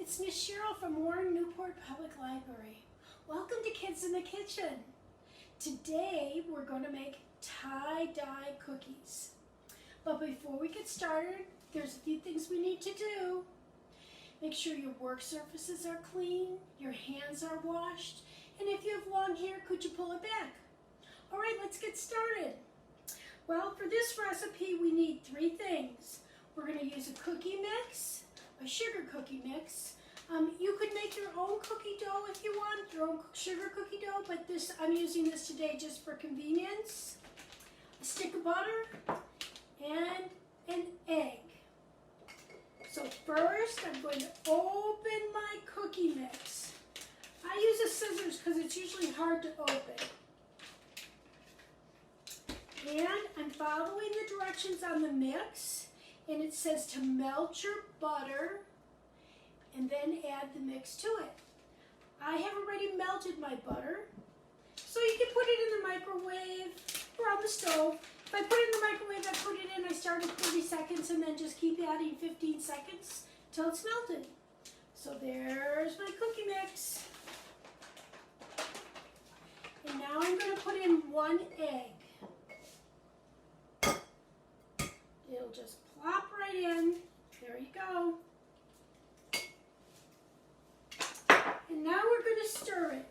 it's Miss Cheryl from Warren Newport Public Library. Welcome to Kids in the Kitchen. Today we're going to make tie-dye cookies. But before we get started, there's a few things we need to do. Make sure your work surfaces are clean, your hands are washed, and if you have long hair, could you pull it back? All right, let's get started. Well, for this recipe, we need three things. We're going to use a cookie mix, a sugar cookie mix. You could make your own cookie dough if you want, your own sugar cookie dough, but I'm using this today just for convenience. A stick of butter and an egg. So first, I'm going to open my cookie mix. I use a scissors because it's usually hard to open. And I'm following the directions on the mix, and it says to melt your butter and then add the mix to it. I have already melted my butter, so you can put it in the microwave or on the stove. If I put it in the microwave, I put it in, I start at 30 seconds and then just keep adding 15 seconds till it's melted. So there's my cookie mix. And now I'm going to put in one egg. It'll just plop right in. There you go. And now we're going to stir it.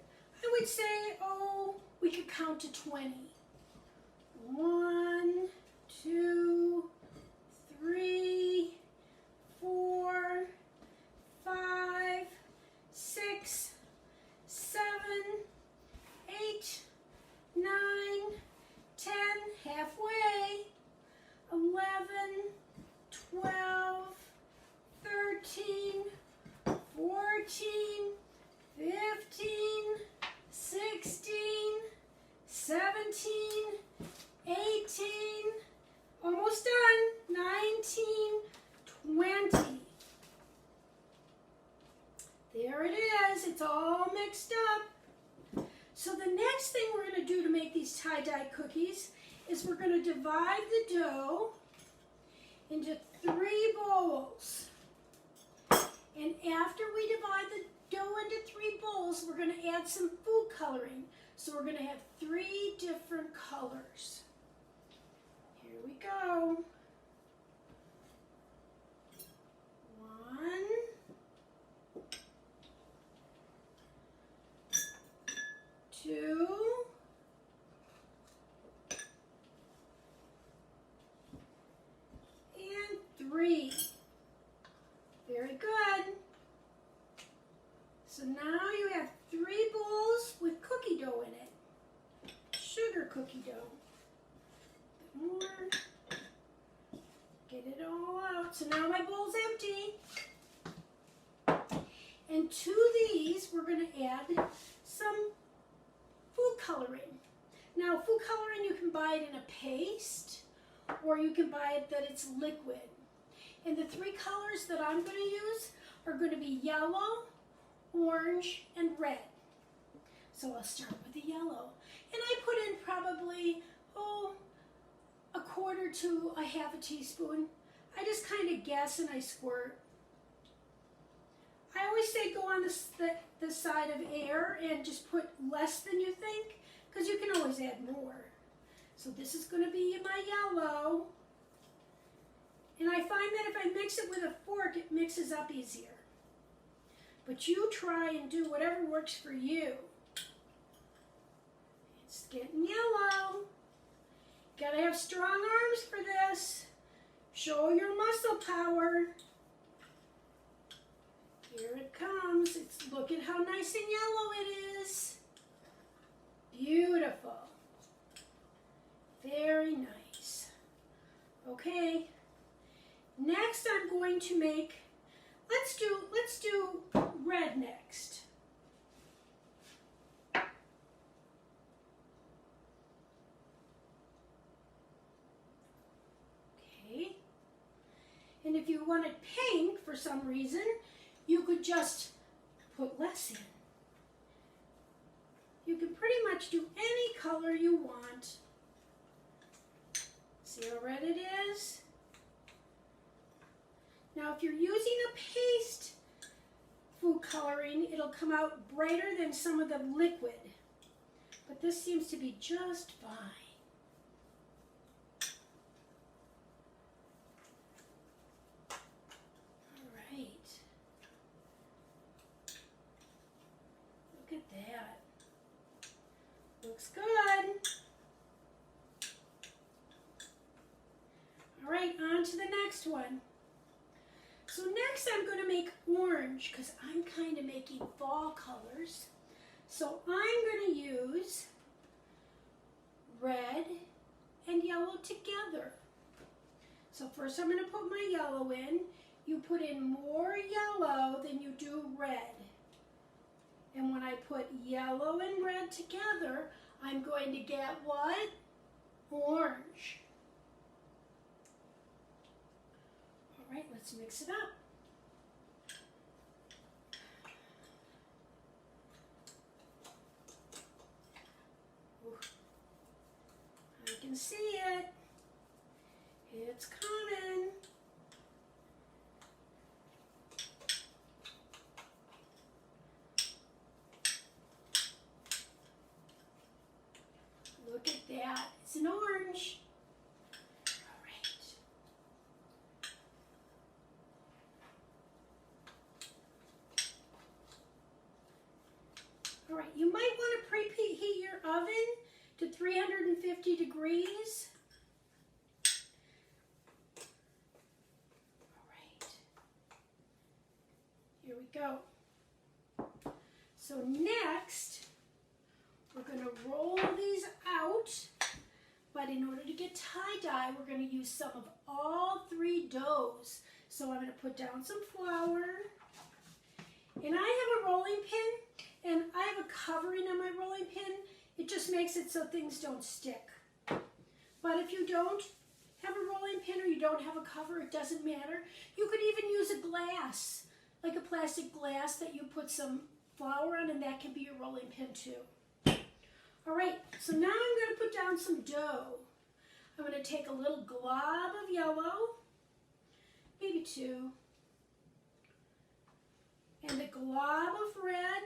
I would say, we could count to 20. 1, 2, 3, 4, 5, 6, 7, 8, 9, 10, halfway, 11, 12, 13, 14, 15, 16, 17, 18, almost done, 19, 20. There it is, it's all mixed up. So the next thing we're going to do to make these tie-dye cookies is we're going to divide the dough into 3 bowls. And after we divide the dough into 3 bowls, we're going to add some food coloring. So we're going to have 3 different colors. Here we go. 1, 2, and 3. Very good. So now you have 3 bowls with cookie dough in it. Sugar cookie dough. A bit more. Get it all out. So now my bowl's empty. And to these, we're going to add some food coloring. Now, food coloring, you can buy it in a paste, or you can buy it that it's liquid. And the 3 colors that I'm going to use are going to be yellow, orange, and red. So I'll start with the yellow. And I put in probably, a quarter to a half a teaspoon. I just kind of guess and I squirt. I always say go on the side of air and just put less than you think, because you can always add more. So this is going to be my yellow. And I find that if I mix it with a fork, it mixes up easier. But you try and do whatever works for you. It's getting yellow. Gotta have strong arms for this. Show your muscle power. Here it comes. Look at how nice and yellow it is. Beautiful. Very nice. Okay. Next I'm going to make, let's do red next. Okay. And if you wanted pink for some reason, you could just put less in. You can pretty much do any color you want. See how red it is? Now if you're using a paste food coloring, it'll come out brighter than some of the liquid. But this seems to be just fine. All right. Look at that. Looks good. All right, on to the next one. So next I'm going to make orange because I'm kind of making fall colors. So I'm going to use red and yellow together. So first I'm going to put my yellow in. You put in more yellow than you do red. And when I put yellow and red together, I'm going to get what? Orange. All right, let's mix it up. I can see it. It's coming. Look at that. It's an orange. All right. All right, you might want to preheat your oven to 350 degrees. All right. Here we go. So next, we're going to roll these out, but in order to get tie-dye, we're going to use some of all three doughs. So I'm going to put down some flour, and I have a rolling pin, and I have a covering on my rolling pin. It just makes it so things don't stick. But if you don't have a rolling pin or you don't have a cover, it doesn't matter. You could even use a glass, like a plastic glass that you put some flour on, and that can be your rolling pin too. All right, so now I'm going to put down some dough. I'm going to take a little glob of yellow, maybe two, and a glob of red,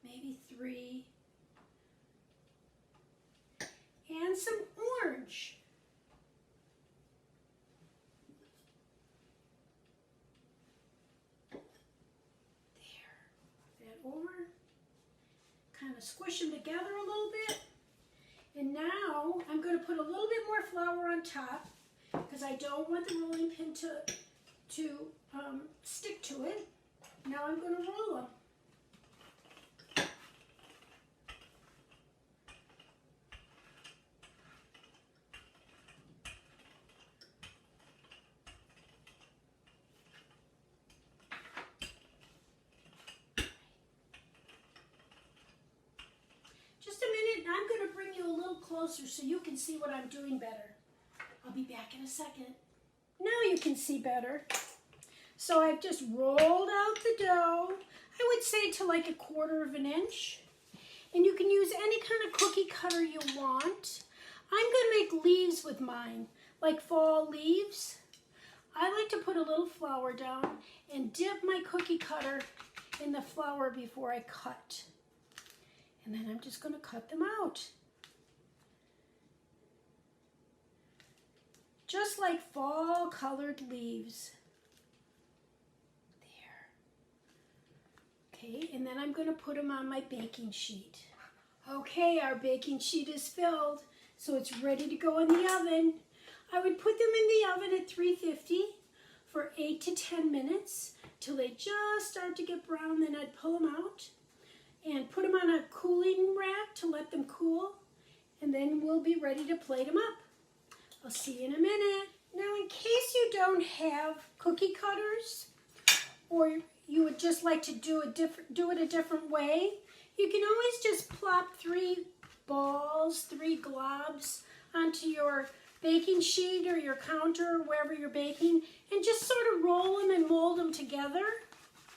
maybe three, and some orange. There, that over. Kind of squish them together a little bit. And now I'm going to put a little bit more flour on top because I don't want the rolling pin to stick to it. Now I'm going to roll them. I'm going to bring you a little closer so you can see what I'm doing better. I'll be back in a second. Now you can see better. So I've just rolled out the dough, I would say to like 1/4 of an inch. And you can use any kind of cookie cutter you want. I'm going to make leaves with mine, like fall leaves. I like to put a little flour down and dip my cookie cutter in the flour before I cut. And then I'm just going to cut them out. Just like fall colored leaves. There. Okay, and then I'm going to put them on my baking sheet. Okay, our baking sheet is filled, so it's ready to go in the oven. I would put them in the oven at 350 for 8 to 10 minutes till they just start to get brown. Then I'd pull them out and put them on a cooling rack to let them cool, and then we'll be ready to plate them up. I'll see you in a minute. Now, in case you don't have cookie cutters, or you would just like to do it a different way, you can always just plop 3 balls, 3 globs onto your baking sheet or your counter or wherever you're baking, and just sort of roll them and mold them together,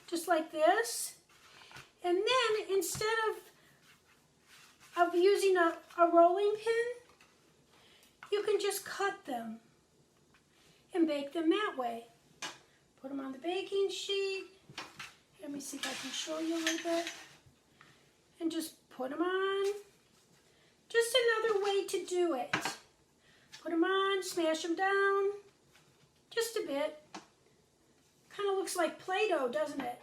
just like this. And then instead of using a rolling pin, you can just cut them and bake them that way. Put them on the baking sheet. Let me see if I can show you a little bit. And just put them on. Just another way to do it. Put them on, smash them down. Just a bit. Kind of looks like Play-Doh, doesn't it?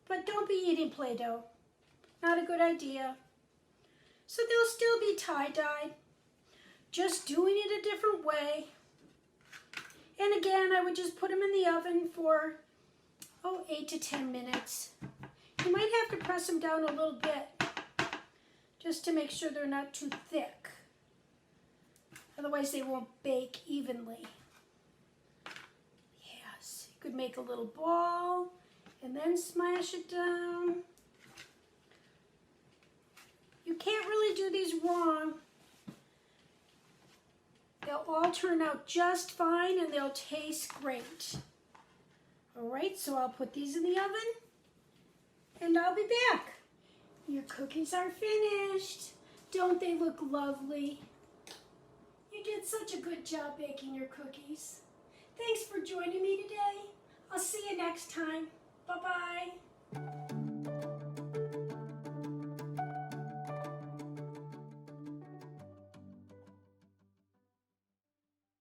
But don't be eating Play-Doh. Not a good idea. So they'll still be tie-dyed. Just doing it a different way. And again, I would just put them in the oven for, 8 to 10 minutes. You might have to press them down a little bit just to make sure they're not too thick. Otherwise, they won't bake evenly. Yes, you could make a little ball and then smash it down. You can't really do these wrong. They'll all turn out just fine and they'll taste great. All right, so I'll put these in the oven and I'll be back. Your cookies are finished. Don't they look lovely? You did such a good job baking your cookies. Thanks for joining me today. I'll see you next time. Bye-bye.